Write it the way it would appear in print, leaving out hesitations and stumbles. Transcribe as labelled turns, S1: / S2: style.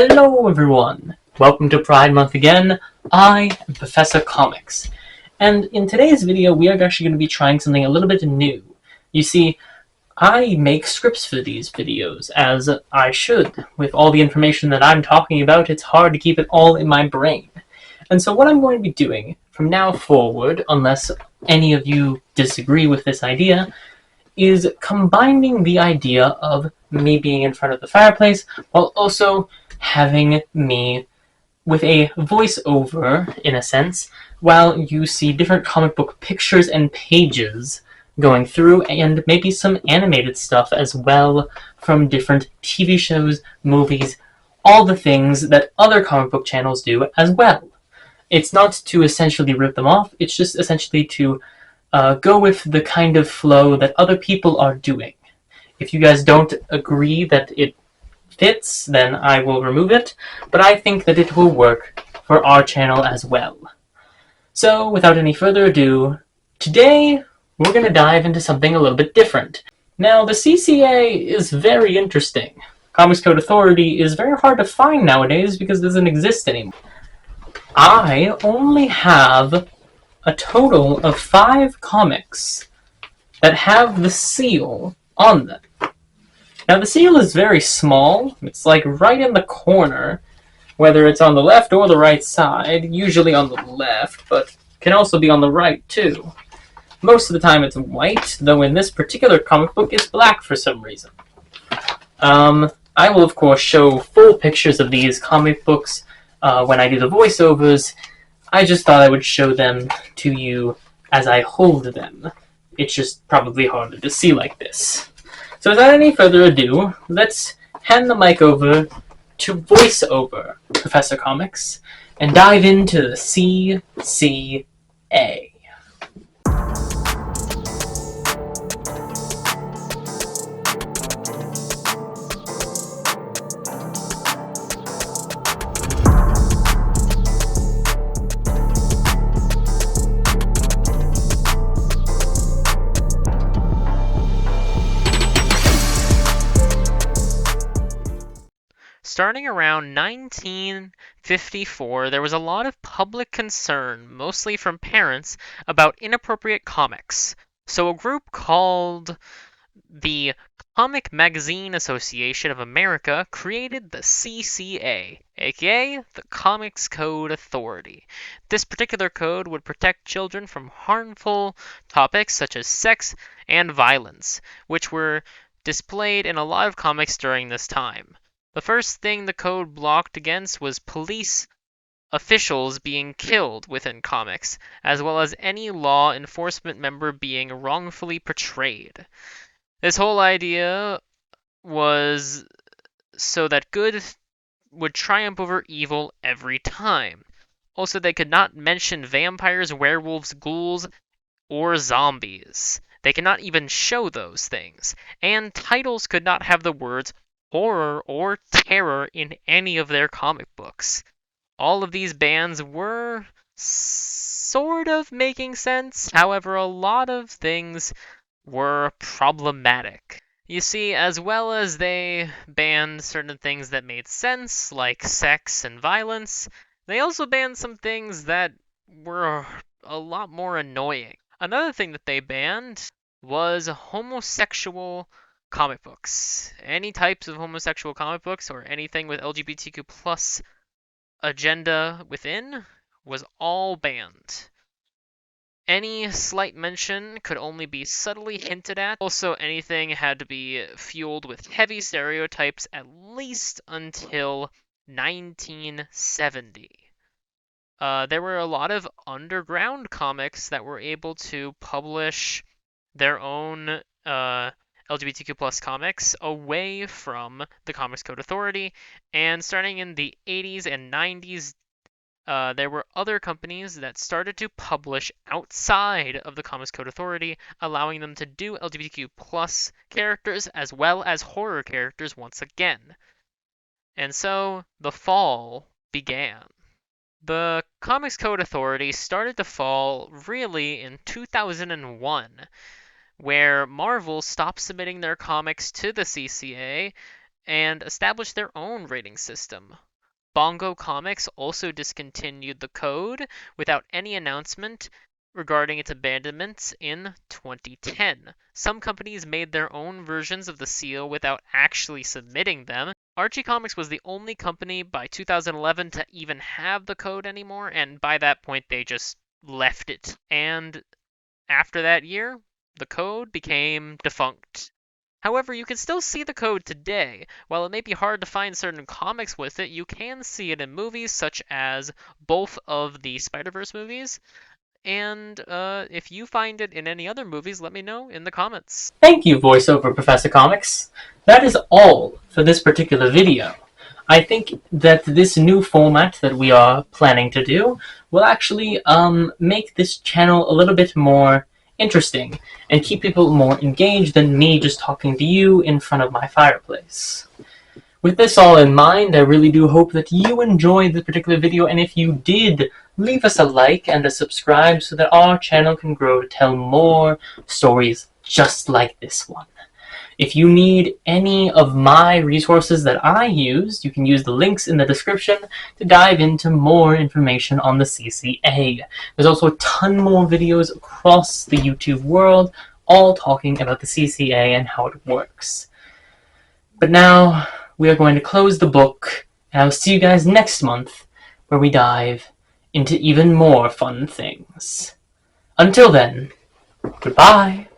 S1: Hello everyone! Welcome to Pride Month again. I am Professor Comics. And in today's video we are actually going to be trying something a little bit new. You see, I make scripts for these videos, as I should. With all the information that I'm talking about, it's hard to keep it all in my brain. And so what I'm going to be doing from now forward, unless any of you disagree with this idea, is combining the idea of me being in front of the fireplace while also having me with a voiceover, in a sense, while you see different comic book pictures and pages going through, and maybe some animated stuff as well from different TV shows, movies, all the things that other comic book channels do as well. It's not to essentially rip them off, it's just essentially to go with the kind of flow that other people are doing. If you guys don't agree that it fits, then I will remove it, but I think that it will work for our channel as well. So, without any further ado, today we're going to dive into something a little bit different. Now, the CCA is very interesting. Comics Code Authority is very hard to find nowadays because it doesn't exist anymore. I only have a total of 5 comics that have the seal on them. Now the seal is very small, it's like right in the corner, whether it's on the left or the right side, usually on the left, but can also be on the right too. Most of the time it's white, though in this particular comic book it's black for some reason. I will of course show full pictures of these comic books when I do the voiceovers. I just thought I would show them to you as I hold them. It's just probably harder to see like this. So without any further ado, let's hand the mic over to voiceover Professor Comics and dive into the CCA.
S2: Starting around 1954, there was a lot of public concern, mostly from parents, about inappropriate comics. So a group called the Comic Magazine Association of America created the CCA, aka the Comics Code Authority. This particular code would protect children from harmful topics such as sex and violence, which were displayed in a lot of comics during this time. The first thing the code blocked against was police officials being killed within comics, as well as any law enforcement member being wrongfully portrayed. This whole idea was so that good would triumph over evil every time. Also, they could not mention vampires, werewolves, ghouls, or zombies. They cannot even show those things. And titles could not have the words horror or terror in any of their comic books. All of these bans were sort of making sense, however, a lot of things were problematic. You see, as well as they banned certain things that made sense, like sex and violence, they also banned some things that were a lot more annoying. Another thing that they banned was homosexual comic books. Any types of homosexual comic books or anything with LGBTQ plus agenda within was all banned. Any slight mention could only be subtly hinted at. Also, anything had to be fueled with heavy stereotypes at least until 1970. There were a lot of underground comics that were able to publish their own LGBTQ plus comics away from the Comics Code Authority, and starting in the 80s and 90s, there were other companies that started to publish outside of the Comics Code Authority, allowing them to do LGBTQ plus characters as well as horror characters once again. And so the fall began. The Comics Code Authority started to fall really in 2001, where Marvel stopped submitting their comics to the CCA, and established their own rating system. Bongo Comics also discontinued the code without any announcement regarding its abandonment in 2010. Some companies made their own versions of the seal without actually submitting them. Archie Comics was the only company by 2011 to even have the code anymore, and by that point they just left it. And after that year, the code became defunct. However, you can still see the code today. While it may be hard to find certain comics with it, you can see it in movies such as both of the Spider-Verse movies. And if you find it in any other movies, let me know in the comments.
S1: Thank you, voiceover Professor Comics. That is all for this particular video. I think that this new format that we are planning to do will actually make this channel a little bit more interesting and keep people more engaged than me just talking to you in front of my fireplace. With this all in mind, I really do hope that you enjoyed this particular video, and if you did, leave us a like and a subscribe so that our channel can grow to tell more stories just like this one. If you need any of my resources that I use, you can use the links in the description to dive into more information on the CCA. There's also a ton more videos across the YouTube world, all talking about the CCA and how it works. But now, we are going to close the book, and I'll see you guys next month, where we dive into even more fun things. Until then, goodbye!